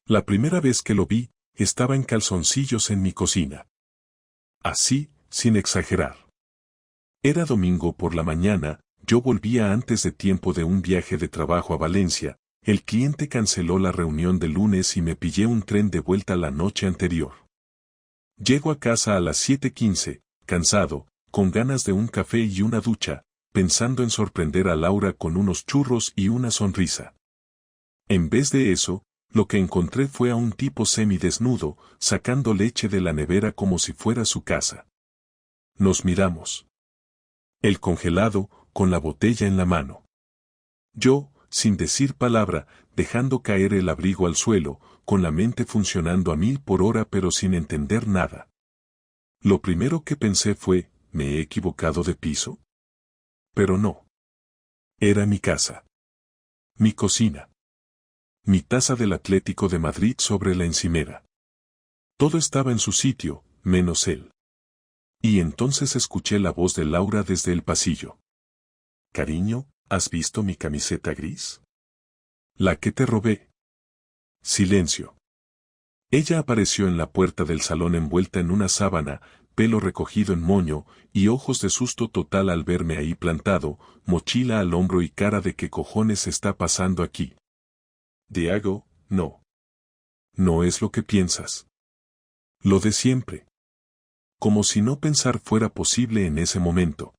La primera vez que lo vi, estaba en calzoncillos en mi cocina. Así, sin exagerar. Era domingo por la mañana, yo volvía antes de tiempo de un viaje de trabajo a Valencia, el cliente canceló la reunión del lunes y me pillé un tren de vuelta la noche anterior. Llego a casa a las 7:15, cansado, con ganas de un café y una ducha, pensando en sorprender a Laura con unos churros y una sonrisa. En vez de eso, lo que encontré fue a un tipo semidesnudo, sacando leche de la nevera como si fuera su casa. Nos miramos. El congelado, con la botella en la mano. Yo, sin decir palabra, dejando caer el abrigo al suelo, con la mente funcionando a 1000 por hora pero sin entender nada. Lo primero que pensé fue, ¿me he equivocado de piso? Pero no. Era mi casa. Mi cocina. Mi taza del Atlético de Madrid sobre la encimera. Todo estaba en su sitio, menos él. Y entonces escuché la voz de Laura desde el pasillo. Cariño, ¿has visto mi camiseta gris? La que te robé. Silencio. Ella apareció en la puerta del salón envuelta en una sábana, pelo recogido en moño, y ojos de susto total al verme ahí plantado, mochila al hombro y cara de ¿qué cojones está pasando aquí? Diego, no. No es lo que piensas. Lo de siempre. Como si no pensar fuera posible en ese momento.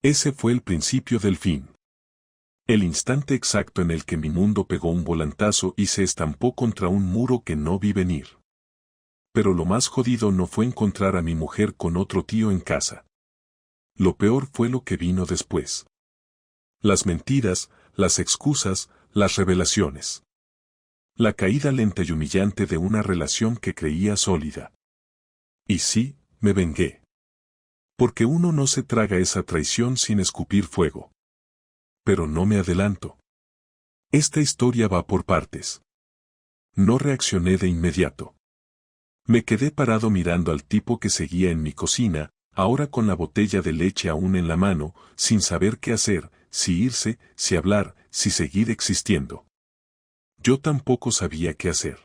Ese fue el principio del fin. El instante exacto en el que mi mundo pegó un volantazo y se estampó contra un muro que no vi venir. Pero lo más jodido no fue encontrar a mi mujer con otro tío en casa. Lo peor fue lo que vino después. Las mentiras, las excusas, las revelaciones. La caída lenta y humillante de una relación que creía sólida. Y sí, me vengué. Porque uno no se traga esa traición sin escupir fuego. Pero no me adelanto. Esta historia va por partes. No reaccioné de inmediato. Me quedé parado mirando al tipo que seguía en mi cocina, ahora con la botella de leche aún en la mano, sin saber qué hacer, si irse, si hablar, si seguir existiendo. Yo tampoco sabía qué hacer.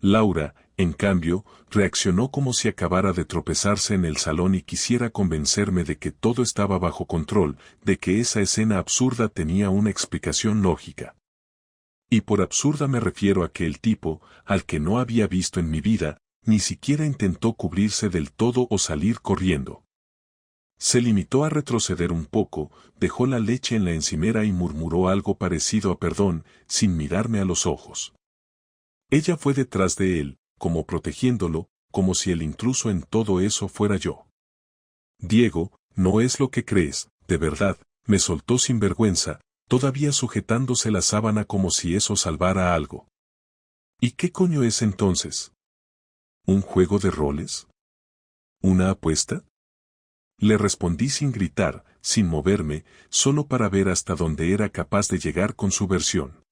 Laura, en cambio, reaccionó como si acabara de tropezarse en el salón y quisiera convencerme de que todo estaba bajo control, de que esa escena absurda tenía una explicación lógica. Y por absurda me refiero a que el tipo, al que no había visto en mi vida, ni siquiera intentó cubrirse del todo o salir corriendo. Se limitó a retroceder un poco, dejó la leche en la encimera y murmuró algo parecido a perdón, sin mirarme a los ojos. Ella fue detrás de él, como protegiéndolo, como si el intruso en todo eso fuera yo. Diego, no es lo que crees, de verdad, me soltó sin vergüenza, todavía sujetándose la sábana como si eso salvara algo. ¿Y qué coño es entonces? ¿Un juego de roles? ¿Una apuesta? Le respondí sin gritar, sin moverme, solo para ver hasta dónde era capaz de llegar con su versión.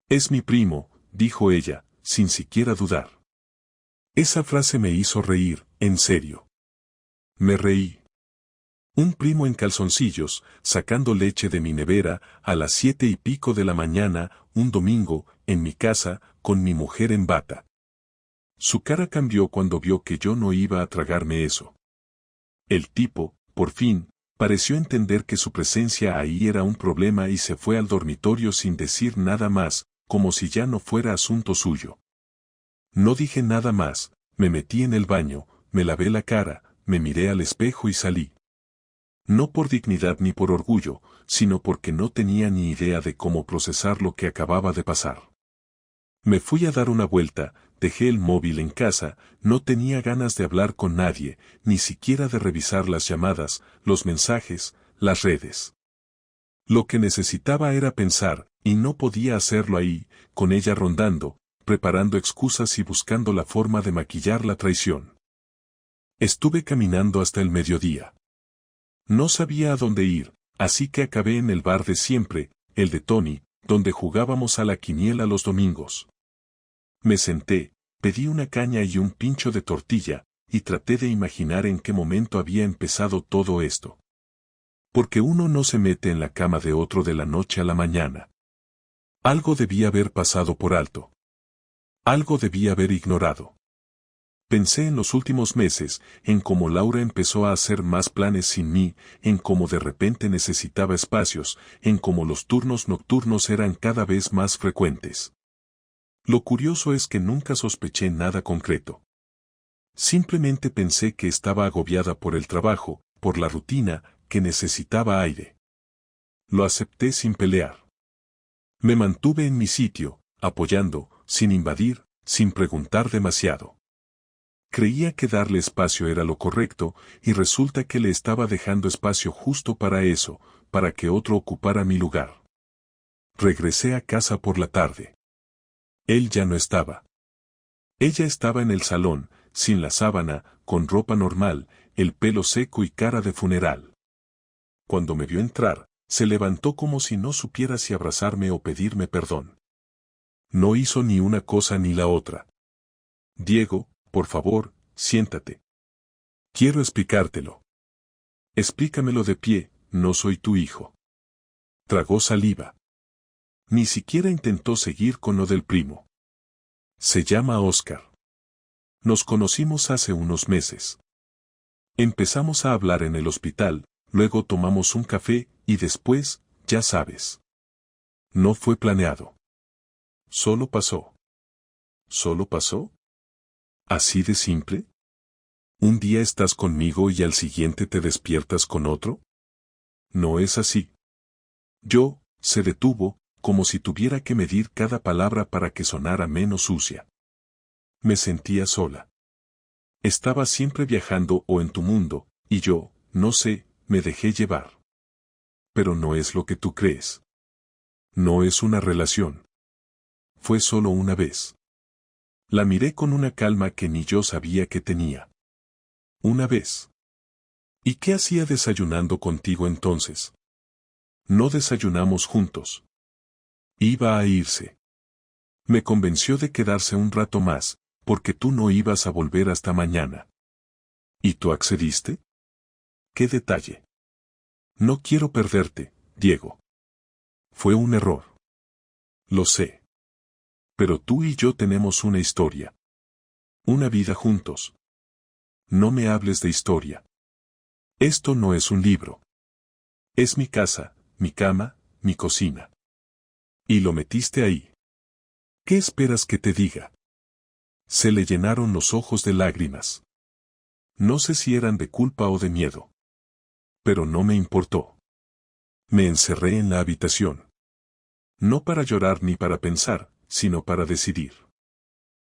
Es mi primo, dijo ella, sin siquiera dudar. Esa frase me hizo reír, en serio. Me reí. Un primo en calzoncillos, sacando leche de mi nevera, a las 7:00 de la mañana, un domingo, en mi casa, con mi mujer en bata. Su cara cambió cuando vio que yo no iba a tragarme eso. El tipo, por fin, pareció entender que su presencia ahí era un problema y se fue al dormitorio sin decir nada más, como si ya no fuera asunto suyo. No dije nada más, me metí en el baño, me lavé la cara, me miré al espejo y salí. No por dignidad ni por orgullo, sino porque no tenía ni idea de cómo procesar lo que acababa de pasar. Me fui a dar una vuelta, dejé el móvil en casa, no tenía ganas de hablar con nadie, ni siquiera de revisar las llamadas, los mensajes, las redes. Lo que necesitaba era pensar, y no podía hacerlo ahí, con ella rondando, preparando excusas y buscando la forma de maquillar la traición. Estuve caminando hasta el mediodía. No sabía a dónde ir, así que acabé en el bar de siempre, el de Tony, donde jugábamos a la quiniela los domingos. Me senté, pedí una caña y un pincho de tortilla, y traté de imaginar en qué momento había empezado todo esto. Porque uno no se mete en la cama de otro de la noche a la mañana. Algo debía haber pasado por alto. Algo debía haber ignorado. Pensé en los últimos meses, en cómo Laura empezó a hacer más planes sin mí, en cómo de repente necesitaba espacios, en cómo los turnos nocturnos eran cada vez más frecuentes. Lo curioso es que nunca sospeché nada concreto. Simplemente pensé que estaba agobiada por el trabajo, por la rutina, que necesitaba aire. Lo acepté sin pelear. Me mantuve en mi sitio, apoyando, sin invadir, sin preguntar demasiado. Creía que darle espacio era lo correcto, y resulta que le estaba dejando espacio justo para eso, para que otro ocupara mi lugar. Regresé a casa por la tarde. Él ya no estaba. Ella estaba en el salón, sin la sábana, con ropa normal, el pelo seco y cara de funeral. Cuando me vio entrar, se levantó como si no supiera si abrazarme o pedirme perdón. No hizo ni una cosa ni la otra. Diego, por favor, siéntate. Quiero explicártelo. Explícamelo de pie, no soy tu hijo. Tragó saliva. Ni siquiera intentó seguir con lo del primo. Se llama Oscar. Nos conocimos hace unos meses. Empezamos a hablar en el hospital, luego tomamos un café, y después, ya sabes. No fue planeado. Solo pasó. ¿Solo pasó? ¿Así de simple? ¿Un día estás conmigo y al siguiente te despiertas con otro? No es así. Se detuvo, como si tuviera que medir cada palabra para que sonara menos sucia. Me sentía sola. Estabas siempre viajando o en tu mundo, y yo, no sé, me dejé llevar. Pero no es lo que tú crees. No es una relación. Fue solo una vez. La miré con una calma que ni yo sabía que tenía. Una vez. ¿Y qué hacía desayunando contigo entonces? No desayunamos juntos. Iba a irse. Me convenció de quedarse un rato más, porque tú no ibas a volver hasta mañana. ¿Y tú accediste? ¿Qué detalle? No quiero perderte, Diego. Fue un error. Lo sé. Pero tú y yo tenemos una historia. Una vida juntos. No me hables de historia. Esto no es un libro. Es mi casa, mi cama, mi cocina. Y lo metiste ahí. ¿Qué esperas que te diga? Se le llenaron los ojos de lágrimas. No sé si eran de culpa o de miedo. Pero no me importó. Me encerré en la habitación. No para llorar ni para pensar, sino para decidir.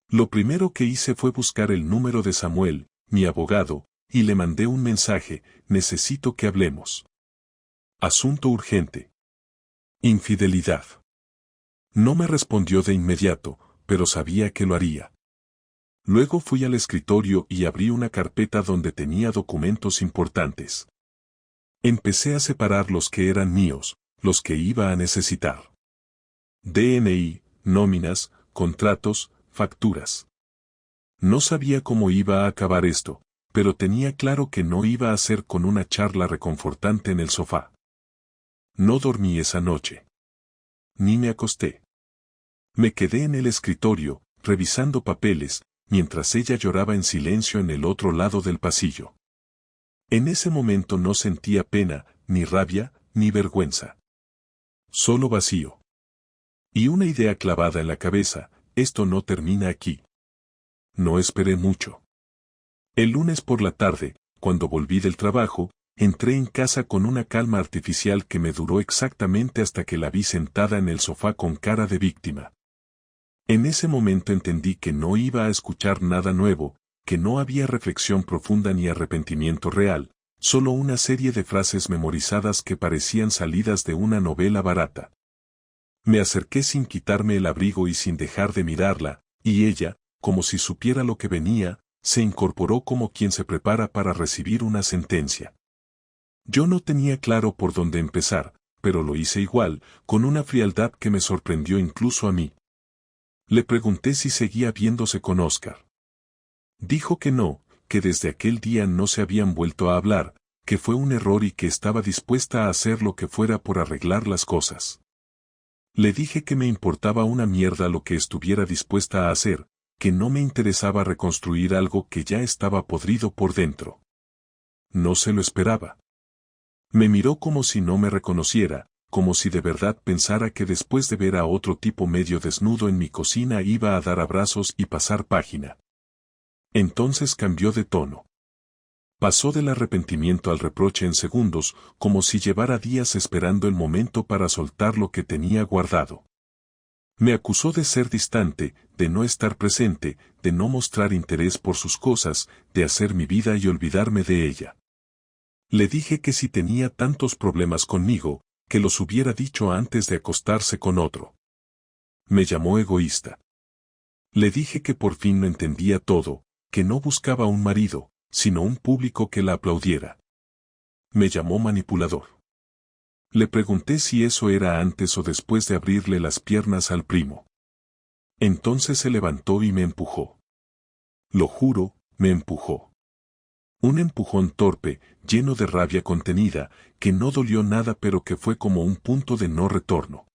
Lo primero que hice fue buscar el número de Samuel, mi abogado, y le mandé un mensaje: necesito que hablemos. Asunto urgente. Infidelidad. No me respondió de inmediato, pero sabía que lo haría. Luego fui al escritorio y abrí una carpeta donde tenía documentos importantes. Empecé a separar los que eran míos, los que iba a necesitar. DNI, nóminas, contratos, facturas. No sabía cómo iba a acabar esto, pero tenía claro que no iba a ser con una charla reconfortante en el sofá. No dormí esa noche. Ni me acosté. Me quedé en el escritorio, revisando papeles, mientras ella lloraba en silencio en el otro lado del pasillo. En ese momento no sentía pena, ni rabia, ni vergüenza. Solo vacío. Y una idea clavada en la cabeza: esto no termina aquí. No esperé mucho. El lunes por la tarde, cuando volví del trabajo, entré en casa con una calma artificial que me duró exactamente hasta que la vi sentada en el sofá con cara de víctima. En ese momento entendí que no iba a escuchar nada nuevo, que no había reflexión profunda ni arrepentimiento real, solo una serie de frases memorizadas que parecían salidas de una novela barata. Me acerqué sin quitarme el abrigo y sin dejar de mirarla, y ella, como si supiera lo que venía, se incorporó como quien se prepara para recibir una sentencia. Yo no tenía claro por dónde empezar, pero lo hice igual, con una frialdad que me sorprendió incluso a mí. Le pregunté si seguía viéndose con Oscar. Dijo que no, que desde aquel día no se habían vuelto a hablar, que fue un error y que estaba dispuesta a hacer lo que fuera por arreglar las cosas. Le dije que me importaba una mierda lo que estuviera dispuesta a hacer, que no me interesaba reconstruir algo que ya estaba podrido por dentro. No se lo esperaba. Me miró como si no me reconociera, como si de verdad pensara que después de ver a otro tipo medio desnudo en mi cocina iba a dar abrazos y pasar página. Entonces cambió de tono. Pasó del arrepentimiento al reproche en segundos, como si llevara días esperando el momento para soltar lo que tenía guardado. Me acusó de ser distante, de no estar presente, de no mostrar interés por sus cosas, de hacer mi vida y olvidarme de ella. Le dije que si tenía tantos problemas conmigo, que los hubiera dicho antes de acostarse con otro. Me llamó egoísta. Le dije que por fin lo entendía todo, que no buscaba un marido, sino un público que la aplaudiera. Me llamó manipulador. Le pregunté si eso era antes o después de abrirle las piernas al primo. Entonces se levantó y me empujó. Lo juro, me empujó. Un empujón torpe, lleno de rabia contenida, que no dolió nada pero que fue como un punto de no retorno.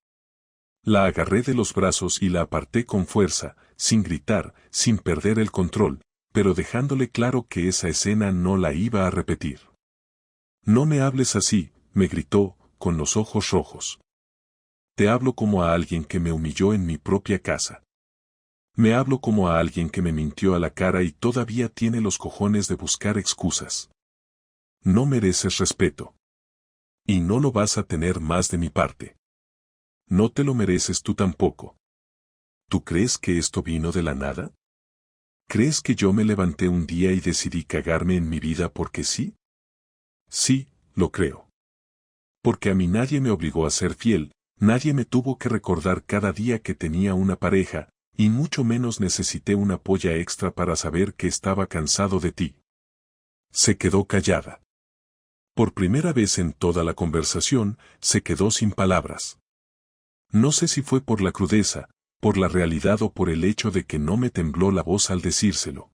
La agarré de los brazos y la aparté con fuerza, sin gritar, sin perder el control, pero dejándole claro que esa escena no la iba a repetir. No me hables así, me gritó, con los ojos rojos. Te hablo como a alguien que me humilló en mi propia casa. Me hablo como a alguien que me mintió a la cara y todavía tiene los cojones de buscar excusas. No mereces respeto. Y no lo vas a tener más de mi parte. No te lo mereces tú tampoco. ¿Tú crees que esto vino de la nada? ¿Crees que yo me levanté un día y decidí cagarme en mi vida porque sí? Sí, lo creo. Porque a mí nadie me obligó a ser fiel, nadie me tuvo que recordar cada día que tenía una pareja, y mucho menos necesité una polla extra para saber que estaba cansado de ti. Se quedó callada. Por primera vez en toda la conversación, se quedó sin palabras. No sé si fue por la crudeza, por la realidad o por el hecho de que no me tembló la voz al decírselo.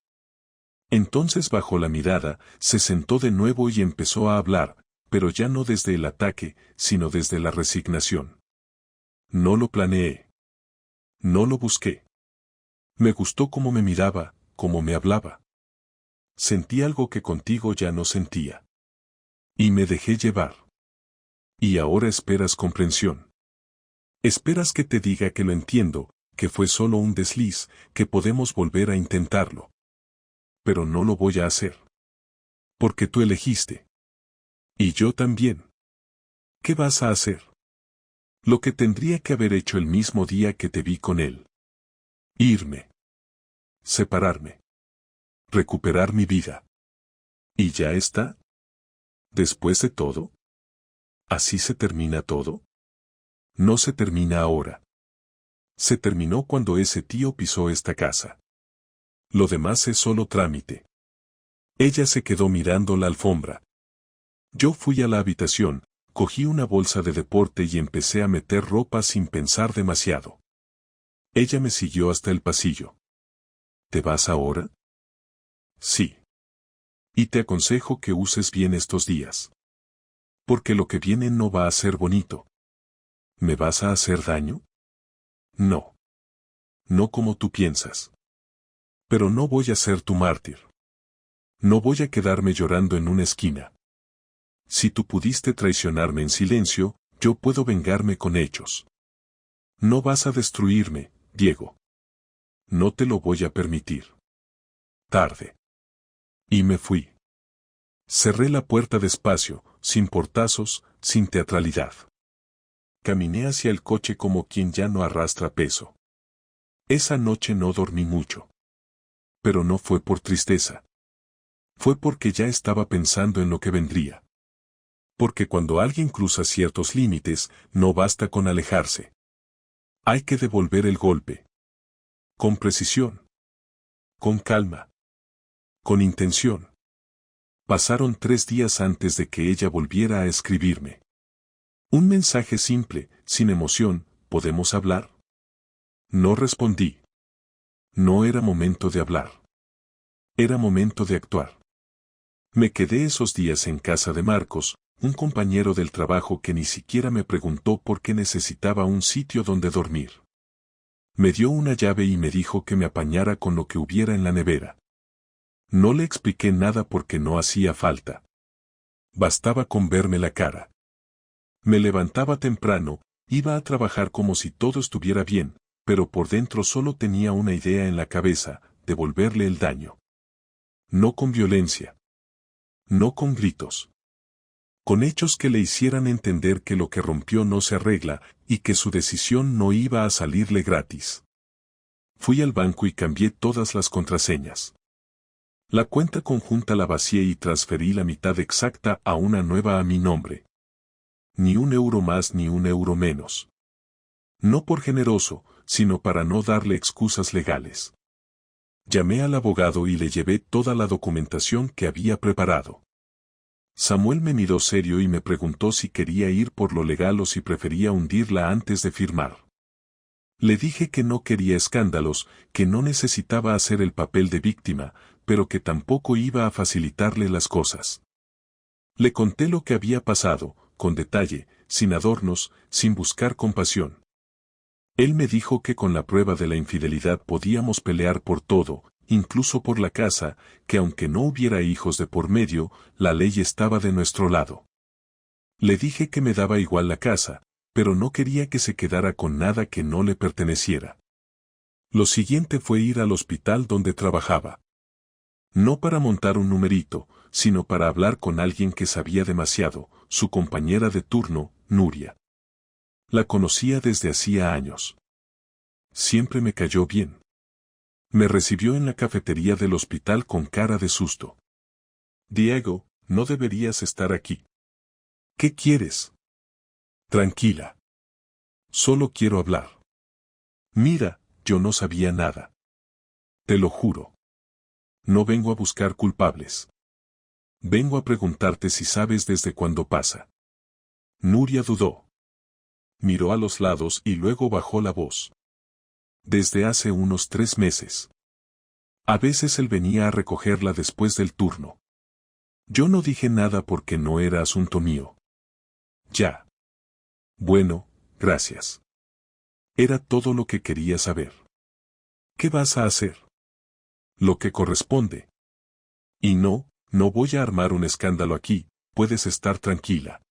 Entonces bajó la mirada, se sentó de nuevo y empezó a hablar, pero ya no desde el ataque, sino desde la resignación. No lo planeé. No lo busqué. Me gustó cómo me miraba, cómo me hablaba. Sentí algo que contigo ya no sentía. Y me dejé llevar. Y ahora esperas comprensión. Esperas que te diga que lo entiendo, que fue solo un desliz, que podemos volver a intentarlo. Pero no lo voy a hacer. Porque tú elegiste. Y yo también. ¿Qué vas a hacer? Lo que tendría que haber hecho el mismo día que te vi con él. Irme. Separarme. Recuperar mi vida. ¿Y ya está? ¿Después de todo? ¿Así se termina todo? No se termina ahora. Se terminó cuando ese tío pisó esta casa. Lo demás es solo trámite. Ella se quedó mirando la alfombra. Yo fui a la habitación, cogí una bolsa de deporte y empecé a meter ropa sin pensar demasiado. Ella me siguió hasta el pasillo. ¿Te vas ahora? Sí. Y te aconsejo que uses bien estos días. Porque lo que viene no va a ser bonito. ¿Me vas a hacer daño? No. No como tú piensas. Pero no voy a ser tu mártir. No voy a quedarme llorando en una esquina. Si tú pudiste traicionarme en silencio, yo puedo vengarme con hechos. No vas a destruirme, Diego. No te lo voy a permitir. Tarde. Y me fui. Cerré la puerta despacio, sin portazos, sin teatralidad. Caminé hacia el coche como quien ya no arrastra peso. Esa noche no dormí mucho. Pero no fue por tristeza. Fue porque ya estaba pensando en lo que vendría. Porque cuando alguien cruza ciertos límites, no basta con alejarse. Hay que devolver el golpe. Con precisión. Con calma. Con intención. Pasaron 3 días antes de que ella volviera a escribirme. Un mensaje simple, sin emoción, ¿podemos hablar? No respondí. No era momento de hablar. Era momento de actuar. Me quedé esos días en casa de Marcos, un compañero del trabajo que ni siquiera me preguntó por qué necesitaba un sitio donde dormir. Me dio una llave y me dijo que me apañara con lo que hubiera en la nevera. No le expliqué nada porque no hacía falta. Bastaba con verme la cara. Me levantaba temprano, iba a trabajar como si todo estuviera bien, pero por dentro solo tenía una idea en la cabeza: devolverle el daño. No con violencia. No con gritos. Con hechos que le hicieran entender que lo que rompió no se arregla y que su decisión no iba a salirle gratis. Fui al banco y cambié todas las contraseñas. La cuenta conjunta la vacié y transferí la mitad exacta a una nueva a mi nombre. Ni un euro más ni un euro menos. No por generoso, sino para no darle excusas legales. Llamé al abogado y le llevé toda la documentación que había preparado. Samuel me miró serio y me preguntó si quería ir por lo legal o si prefería hundirla antes de firmar. Le dije que no quería escándalos, que no necesitaba hacer el papel de víctima, pero que tampoco iba a facilitarle las cosas. Le conté lo que había pasado, con detalle, sin adornos, sin buscar compasión. Él me dijo que con la prueba de la infidelidad podíamos pelear por todo, incluso por la casa, que aunque no hubiera hijos de por medio, la ley estaba de nuestro lado. Le dije que me daba igual la casa, pero no quería que se quedara con nada que no le perteneciera. Lo siguiente fue ir al hospital donde trabajaba. No para montar un numerito, sino para hablar con alguien que sabía demasiado, su compañera de turno, Nuria. La conocía desde hacía años. Siempre me cayó bien. Me recibió en la cafetería del hospital con cara de susto. Diego, no deberías estar aquí. ¿Qué quieres? Tranquila. Solo quiero hablar. Mira, yo no sabía nada. Te lo juro. No vengo a buscar culpables. Vengo a preguntarte si sabes desde cuándo pasa. Nuria dudó. Miró a los lados y luego bajó la voz. Desde hace unos 3 meses. A veces él venía a recogerla después del turno. Yo no dije nada porque no era asunto mío. Ya. Bueno, gracias. Era todo lo que quería saber. ¿Qué vas a hacer? Lo que corresponde. Y no voy a armar un escándalo aquí, puedes estar tranquila.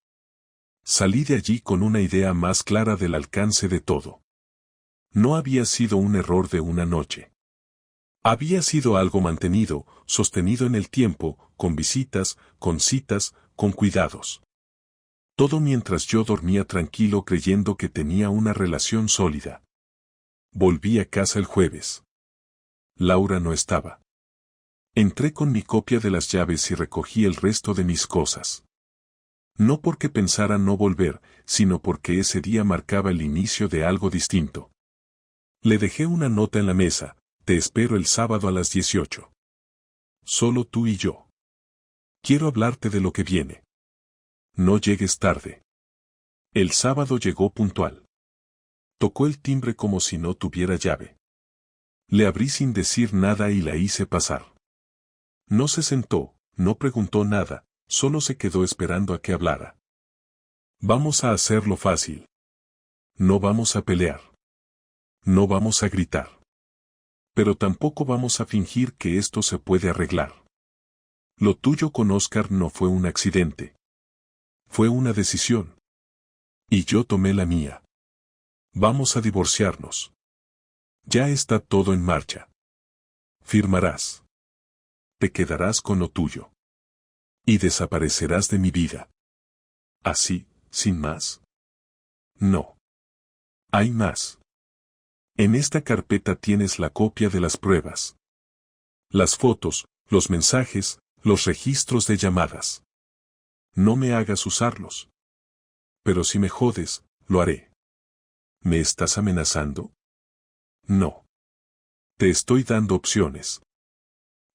Salí de allí con una idea más clara del alcance de todo. No había sido un error de una noche. Había sido algo mantenido, sostenido en el tiempo, con visitas, con citas, con cuidados. Todo mientras yo dormía tranquilo creyendo que tenía una relación sólida. Volví a casa el jueves. Laura no estaba. Entré con mi copia de las llaves y recogí el resto de mis cosas. No porque pensara no volver, sino porque ese día marcaba el inicio de algo distinto. Le dejé una nota en la mesa: te espero el sábado a las 18. Solo tú y yo. Quiero hablarte de lo que viene. No llegues tarde. El sábado llegó puntual. Tocó el timbre como si no tuviera llave. Le abrí sin decir nada y la hice pasar. No se sentó, no preguntó nada, solo se quedó esperando a que hablara. Vamos a hacerlo fácil. No vamos a pelear. No vamos a gritar. Pero tampoco vamos a fingir que esto se puede arreglar. Lo tuyo con Oscar no fue un accidente. Fue una decisión. Y yo tomé la mía. Vamos a divorciarnos. Ya está todo en marcha. Firmarás. Te quedarás con lo tuyo. Y desaparecerás de mi vida. ¿Así, sin más? No. Hay más. En esta carpeta tienes la copia de las pruebas. Las fotos, los mensajes, los registros de llamadas. No me hagas usarlos. Pero si me jodes, lo haré. ¿Me estás amenazando? No. Te estoy dando opciones.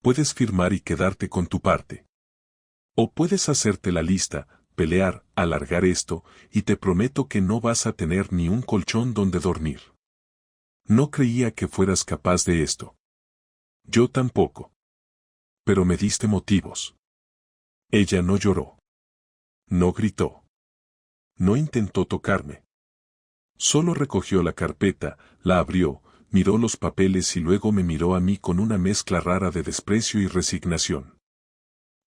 Puedes firmar y quedarte con tu parte. O puedes hacerte la lista, pelear, alargar esto, y te prometo que no vas a tener ni un colchón donde dormir. No creía que fueras capaz de esto. Yo tampoco. Pero me diste motivos. Ella no lloró. No gritó. No intentó tocarme. Solo recogió la carpeta, la abrió, miró los papeles y luego me miró a mí con una mezcla rara de desprecio y resignación.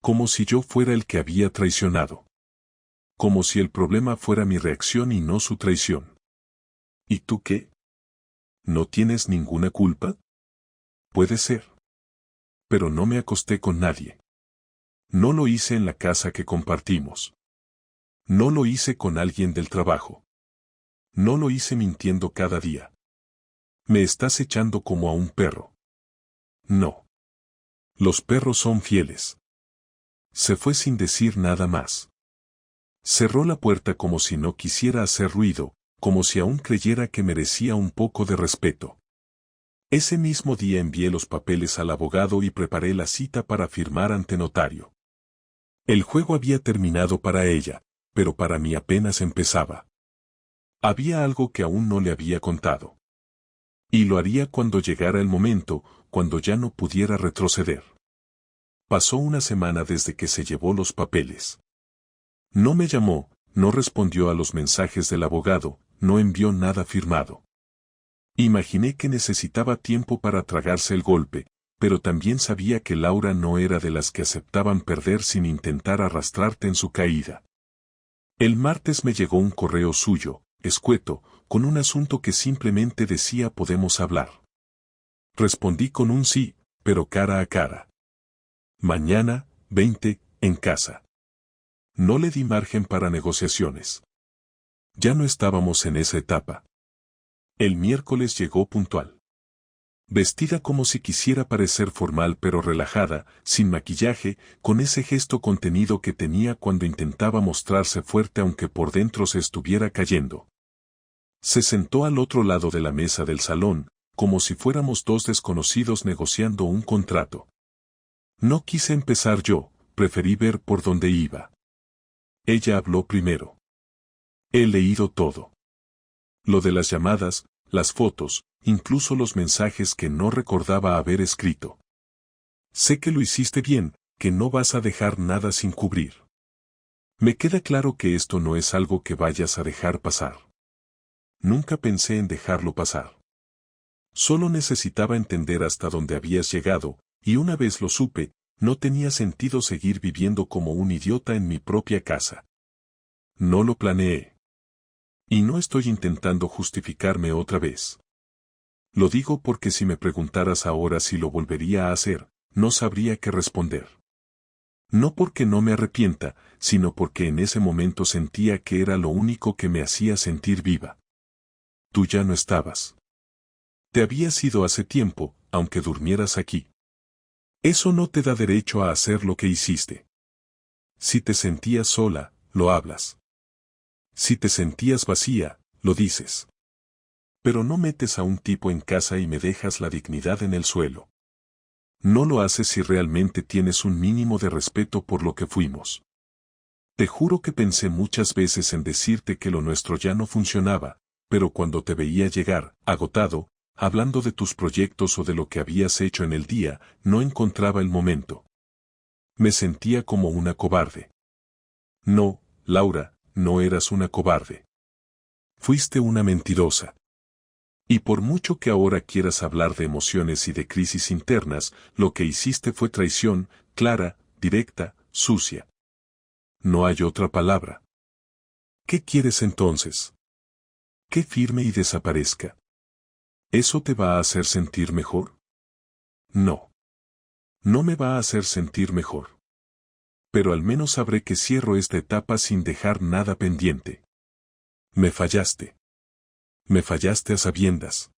Como si yo fuera el que había traicionado. Como si el problema fuera mi reacción y no su traición. ¿Y tú qué? ¿No tienes ninguna culpa? Puede ser. Pero no me acosté con nadie. No lo hice en la casa que compartimos. No lo hice con alguien del trabajo. No lo hice mintiendo cada día. Me estás echando como a un perro. No. Los perros son fieles. Se fue sin decir nada más. Cerró la puerta como si no quisiera hacer ruido, como si aún creyera que merecía un poco de respeto. Ese mismo día envié los papeles al abogado y preparé la cita para firmar ante notario. El juego había terminado para ella, pero para mí apenas empezaba. Había algo que aún no le había contado. Y lo haría cuando llegara el momento, cuando ya no pudiera retroceder. Pasó una semana desde que se llevó los papeles. No me llamó, no respondió a los mensajes del abogado, no envió nada firmado. Imaginé que necesitaba tiempo para tragarse el golpe, pero también sabía que Laura no era de las que aceptaban perder sin intentar arrastrarte en su caída. El martes me llegó un correo suyo, escueto, con un asunto que simplemente decía podemos hablar. Respondí con un sí, pero cara a cara. Mañana, 20, en casa. No le di margen para negociaciones. Ya no estábamos en esa etapa. El miércoles llegó puntual. Vestida como si quisiera parecer formal pero relajada, sin maquillaje, con ese gesto contenido que tenía cuando intentaba mostrarse fuerte aunque por dentro se estuviera cayendo. Se sentó al otro lado de la mesa del salón, como si fuéramos dos desconocidos negociando un contrato. No quise empezar yo, preferí ver por dónde iba. Ella habló primero. He leído todo. Lo de las llamadas, las fotos, incluso los mensajes que no recordaba haber escrito. Sé que lo hiciste bien, que no vas a dejar nada sin cubrir. Me queda claro que esto no es algo que vayas a dejar pasar. Nunca pensé en dejarlo pasar. Solo necesitaba entender hasta dónde habías llegado, y una vez lo supe, no tenía sentido seguir viviendo como un idiota en mi propia casa. No lo planeé. Y no estoy intentando justificarme otra vez. Lo digo porque si me preguntaras ahora si lo volvería a hacer, no sabría qué responder. No porque no me arrepienta, sino porque en ese momento sentía que era lo único que me hacía sentir viva. Tú ya no estabas. Te habías ido hace tiempo, aunque durmieras aquí. Eso no te da derecho a hacer lo que hiciste. Si te sentías sola, lo hablas. Si te sentías vacía, lo dices. Pero no metes a un tipo en casa y me dejas la dignidad en el suelo. No lo haces si realmente tienes un mínimo de respeto por lo que fuimos. Te juro que pensé muchas veces en decirte que lo nuestro ya no funcionaba, pero cuando te veía llegar, agotado, hablando de tus proyectos o de lo que habías hecho en el día, no encontraba el momento. Me sentía como una cobarde. No, Laura, no eras una cobarde. Fuiste una mentirosa. Y por mucho que ahora quieras hablar de emociones y de crisis internas, lo que hiciste fue traición, clara, directa, sucia. No hay otra palabra. ¿Qué quieres entonces? ¿Que firme y desaparezca? ¿Eso te va a hacer sentir mejor? No. No me va a hacer sentir mejor. Pero al menos sabré que cierro esta etapa sin dejar nada pendiente. Me fallaste. Me fallaste a sabiendas.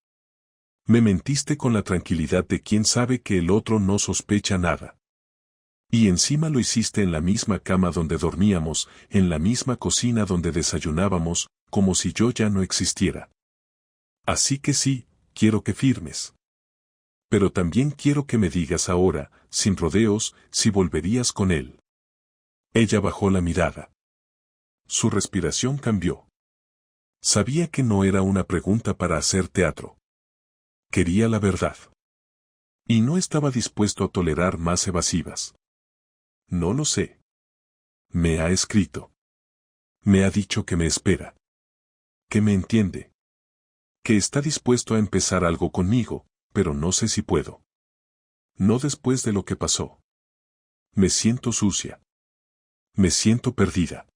Me mentiste con la tranquilidad de quien sabe que el otro no sospecha nada. Y encima lo hiciste en la misma cama donde dormíamos, en la misma cocina donde desayunábamos, como si yo ya no existiera. Así que sí, quiero que firmes. Pero también quiero que me digas ahora, sin rodeos, si volverías con él. Ella bajó la mirada. Su respiración cambió. Sabía que no era una pregunta para hacer teatro. Quería la verdad. Y no estaba dispuesto a tolerar más evasivas. No lo sé. Me ha escrito. Me ha dicho que me espera. Que me entiende. Que está dispuesto a empezar algo conmigo, pero no sé si puedo. No después de lo que pasó. Me siento sucia. Me siento perdida.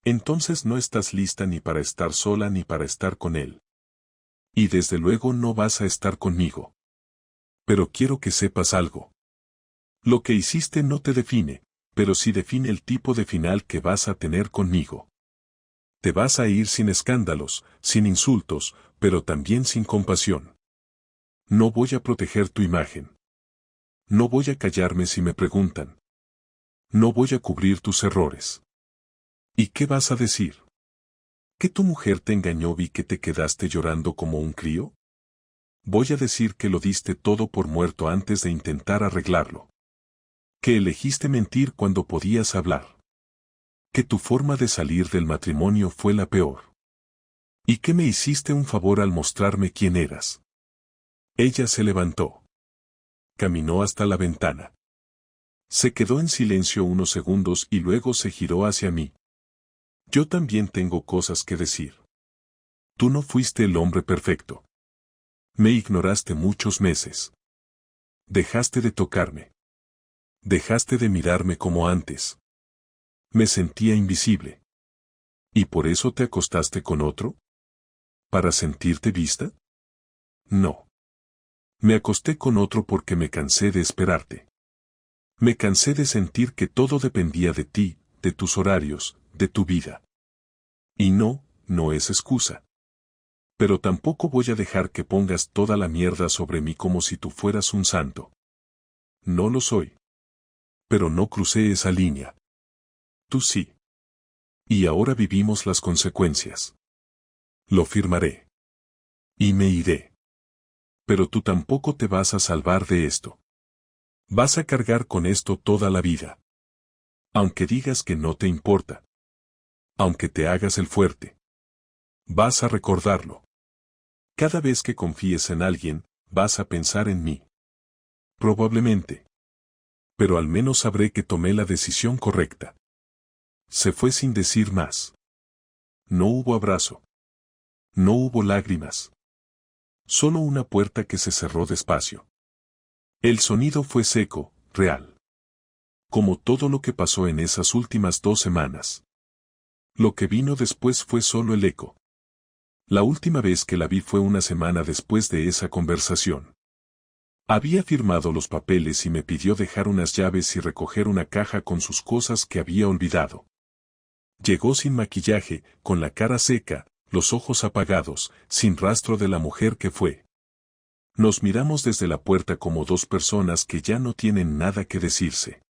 Entonces no estás lista ni para estar sola ni para estar con él. Y desde luego no vas a estar conmigo. Pero quiero que sepas algo. Lo que hiciste no te define, pero sí define el tipo de final que vas a tener conmigo. Te vas a ir sin escándalos, sin insultos, pero también sin compasión. No voy a proteger tu imagen. No voy a callarme si me preguntan. No voy a cubrir tus errores. ¿Y qué vas a decir? ¿Que tu mujer te engañó y que te quedaste llorando como un crío? Voy a decir que lo diste todo por muerto antes de intentar arreglarlo. Que elegiste mentir cuando podías hablar. Que tu forma de salir del matrimonio fue la peor. Y que me hiciste un favor al mostrarme quién eras. Ella se levantó. Caminó hasta la ventana. Se quedó en silencio unos segundos y luego se giró hacia mí. Yo también tengo cosas que decir. Tú no fuiste el hombre perfecto. Me ignoraste muchos meses. Dejaste de tocarme. Dejaste de mirarme como antes. Me sentía invisible. ¿Y por eso te acostaste con otro? ¿Para sentirte vista? No. Me acosté con otro porque me cansé de esperarte. Me cansé de sentir que todo dependía de ti, de tus horarios, de tu vida. Y no es excusa. Pero tampoco voy a dejar que pongas toda la mierda sobre mí como si tú fueras un santo. No lo soy. Pero no crucé esa línea. Tú sí. Y ahora vivimos las consecuencias. Lo firmaré. Y me iré. Pero tú tampoco te vas a salvar de esto. Vas a cargar con esto toda la vida. Aunque digas que no te importa. Aunque te hagas el fuerte. Vas a recordarlo. Cada vez que confíes en alguien, vas a pensar en mí. Probablemente. Pero al menos sabré que tomé la decisión correcta. Se fue sin decir más. No hubo abrazo. No hubo lágrimas. Solo una puerta que se cerró despacio. El sonido fue seco, real. Como todo lo que pasó en esas últimas 2 semanas. Lo que vino después fue solo el eco. La última vez que la vi fue una semana después de esa conversación. Había firmado los papeles y me pidió dejar unas llaves y recoger una caja con sus cosas que había olvidado. Llegó sin maquillaje, con la cara seca, los ojos apagados, sin rastro de la mujer que fue. Nos miramos desde la puerta como 2 personas que ya no tienen nada que decirse.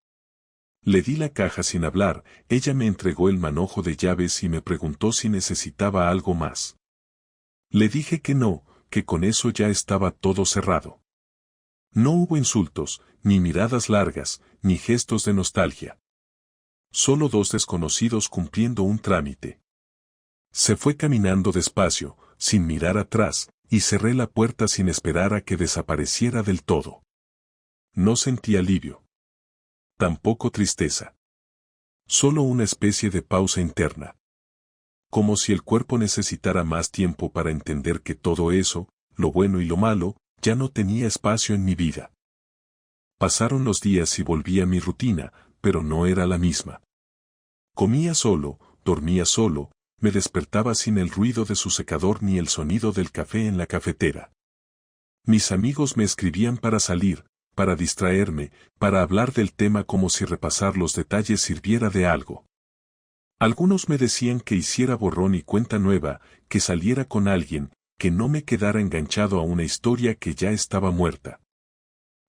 Le di la caja sin hablar, ella me entregó el manojo de llaves y me preguntó si necesitaba algo más. Le dije que no, que con eso ya estaba todo cerrado. No hubo insultos, ni miradas largas, ni gestos de nostalgia. Solo 2 desconocidos cumpliendo un trámite. Se fue caminando despacio, sin mirar atrás, y cerré la puerta sin esperar a que desapareciera del todo. No sentí alivio. Tampoco tristeza. Solo una especie de pausa interna. Como si el cuerpo necesitara más tiempo para entender que todo eso, lo bueno y lo malo, ya no tenía espacio en mi vida. Pasaron los días y volví a mi rutina, pero no era la misma. Comía solo, dormía solo, me despertaba sin el ruido de su secador ni el sonido del café en la cafetera. Mis amigos me escribían para salir, para distraerme, para hablar del tema como si repasar los detalles sirviera de algo. Algunos me decían que hiciera borrón y cuenta nueva, que saliera con alguien, que no me quedara enganchado a una historia que ya estaba muerta.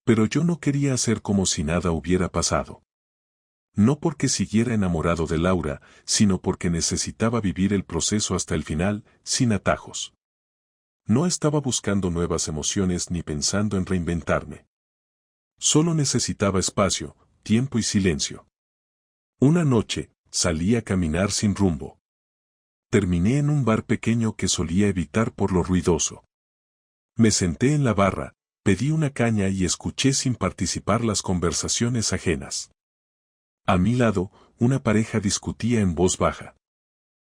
Pero yo no quería hacer como si nada hubiera pasado. No porque siguiera enamorado de Laura, sino porque necesitaba vivir el proceso hasta el final, sin atajos. No estaba buscando nuevas emociones ni pensando en reinventarme. Solo necesitaba espacio, tiempo y silencio. Una noche, salí a caminar sin rumbo. Terminé en un bar pequeño que solía evitar por lo ruidoso. Me senté en la barra, pedí una caña y escuché sin participar las conversaciones ajenas. A mi lado, una pareja discutía en voz baja.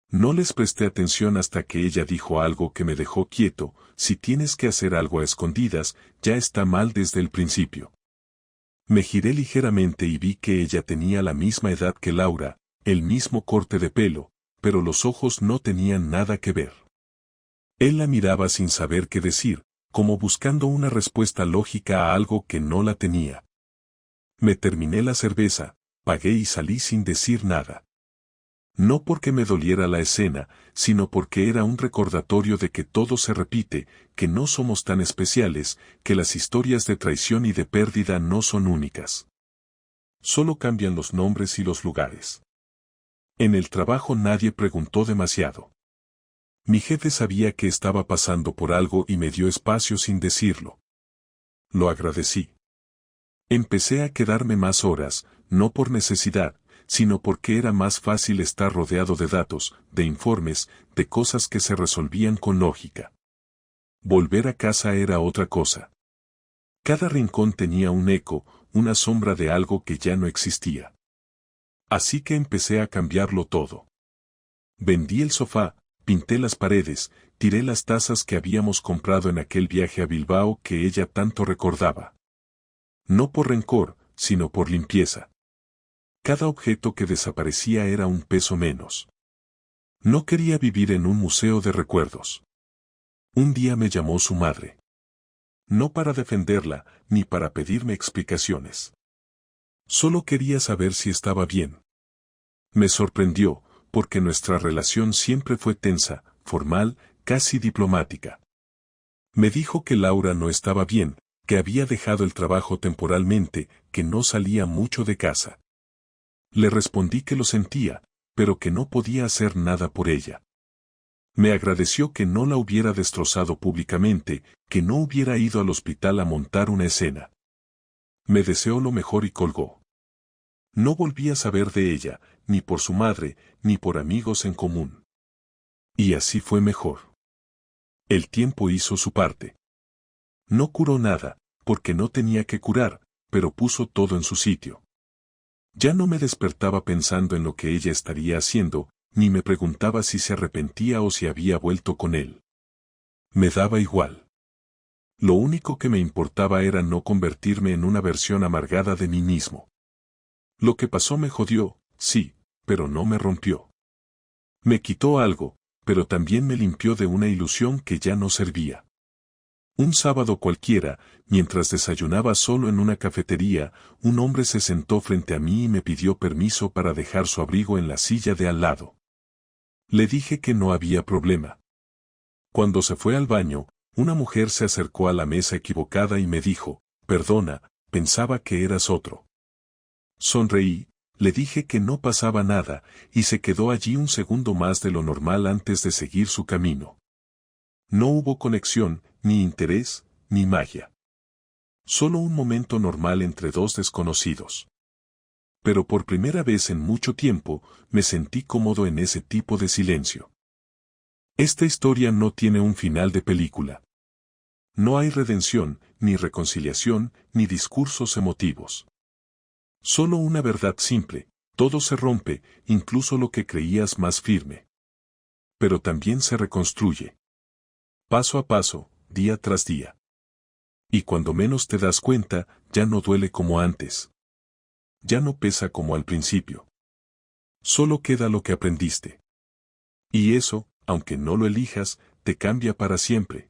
No les presté atención hasta que ella dijo algo que me dejó quieto: si tienes que hacer algo a escondidas, ya está mal desde el principio. Me giré ligeramente y vi que ella tenía la misma edad que Laura, el mismo corte de pelo, pero los ojos no tenían nada que ver. Él la miraba sin saber qué decir, como buscando una respuesta lógica a algo que no la tenía. Me terminé la cerveza, pagué y salí sin decir nada. No porque me doliera la escena, sino porque era un recordatorio de que todo se repite, que no somos tan especiales, que las historias de traición y de pérdida no son únicas. Solo cambian los nombres y los lugares. En el trabajo nadie preguntó demasiado. Mi jefe sabía que estaba pasando por algo y me dio espacio sin decirlo. Lo agradecí. Empecé a quedarme más horas, no por necesidad, sino porque era más fácil estar rodeado de datos, de informes, de cosas que se resolvían con lógica. Volver a casa era otra cosa. Cada rincón tenía un eco, una sombra de algo que ya no existía. Así que empecé a cambiarlo todo. Vendí el sofá, pinté las paredes, tiré las tazas que habíamos comprado en aquel viaje a Bilbao que ella tanto recordaba. No por rencor, sino por limpieza. Cada objeto que desaparecía era un peso menos. No quería vivir en un museo de recuerdos. Un día me llamó su madre. No para defenderla, ni para pedirme explicaciones. Solo quería saber si estaba bien. Me sorprendió, porque nuestra relación siempre fue tensa, formal, casi diplomática. Me dijo que Laura no estaba bien, que había dejado el trabajo temporalmente, que no salía mucho de casa. Le respondí que lo sentía, pero que no podía hacer nada por ella. Me agradeció que no la hubiera destrozado públicamente, que no hubiera ido al hospital a montar una escena. Me deseó lo mejor y colgó. No volví a saber de ella, ni por su madre, ni por amigos en común. Y así fue mejor. El tiempo hizo su parte. No curó nada, porque no tenía que curar, pero puso todo en su sitio. Ya no me despertaba pensando en lo que ella estaría haciendo, ni me preguntaba si se arrepentía o si había vuelto con él. Me daba igual. Lo único que me importaba era no convertirme en una versión amargada de mí mismo. Lo que pasó me jodió, sí, pero no me rompió. Me quitó algo, pero también me limpió de una ilusión que ya no servía. Un sábado cualquiera, mientras desayunaba solo en una cafetería, un hombre se sentó frente a mí y me pidió permiso para dejar su abrigo en la silla de al lado. Le dije que no había problema. Cuando se fue al baño, una mujer se acercó a la mesa equivocada y me dijo: «Perdona, pensaba que eras otro». Sonreí, le dije que no pasaba nada, y se quedó allí un segundo más de lo normal antes de seguir su camino. No hubo conexión, ni interés, ni magia. Solo un momento normal entre dos desconocidos. Pero por primera vez en mucho tiempo, me sentí cómodo en ese tipo de silencio. Esta historia no tiene un final de película. No hay redención, ni reconciliación, ni discursos emotivos. Solo una verdad simple: todo se rompe, incluso lo que creías más firme. Pero también se reconstruye. Paso a paso, día tras día. Y cuando menos te das cuenta, ya no duele como antes. Ya no pesa como al principio. Solo queda lo que aprendiste. Y eso, aunque no lo elijas, te cambia para siempre.